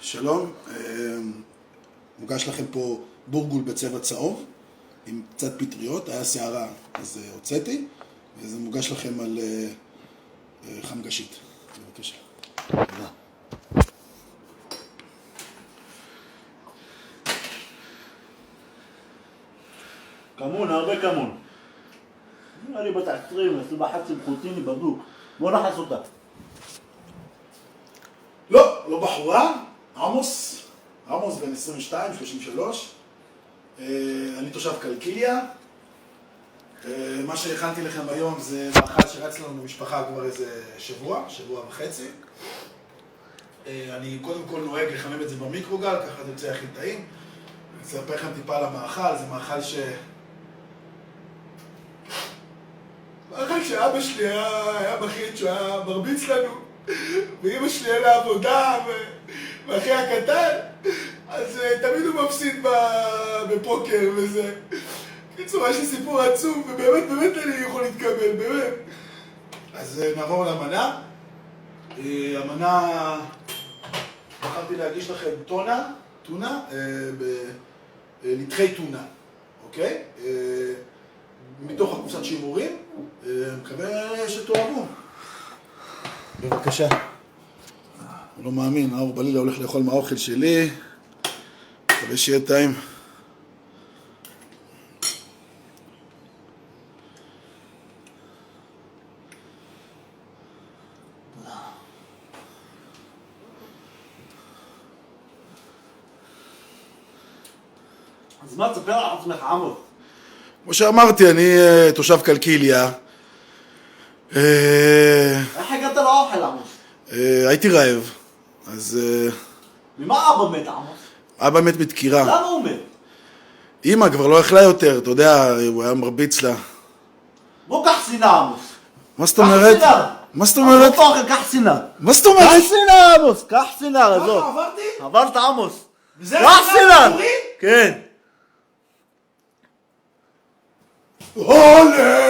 שלום, מוגש לכם פה בורגול בצבע צהוב עם קצת פטריות, היה שערה אז הוצאתי וזה מוגש לכם על חמגשית. בבקשה. תודה. כמון, הרבה כמון. נראה לי בת 20, עשו בחד סמכותיני בדוק. בוא נחס אותה. לא בחורה, עמוס בן 22, 33. אני תושב קלקיליה. מה שהכנתי לכם היום זה מאכל שרץ לנו במשפחה כבר איזה שבוע וחצי. אני קודם כל נוהג לחמם את זה במיקרוגל, ככה זה יוצא הכי טעים. אני אספר לכם טיפה על המאכל, זה מאכל שאבא שלי היה מחליט שהוא היה מרביץ לנו, ואמא שלי היה לעבודה, ואחי הקטן, אז תמיד הוא מפסיד בפוקר וזה. בצורה של סיפור עצוב, ובאמת אני יכול להתקבל, באמת. אז נעבור למנה. המנה, בחרתי להגיש לכם טונה, בנתחי טונה, אוקיי? מתוך הקופסת שימורים, מקווה שתאהבו. בבקשה. הוא לא מאמין, האור בלילה הולך לאכול מהאוכל שלי. מקווה שיהיה טעים. אז מה, תספר על עצמך, עמוס? כמו שאמרתי, אני תושב קלקיליה. איך הגעת לאוכל, עמוס? הייתי רעב, אז... ממה אבא מת, עמוס? אבא מת מדקירה. למה הוא מת? אמא כבר לא יכלה יותר, אתה יודע, הוא היה מרביץ לה. בוא קח סינה, עמוס. מה זאת אומרת? מה זאת אומרת? עזוב אוכל, קח סינה. מה זאת אומרת? קח סינה, עמוס, קח סינה, עזוב. עברתי? עברת, עמוס. וזה קח סינה! סיפורי? כן. הולה!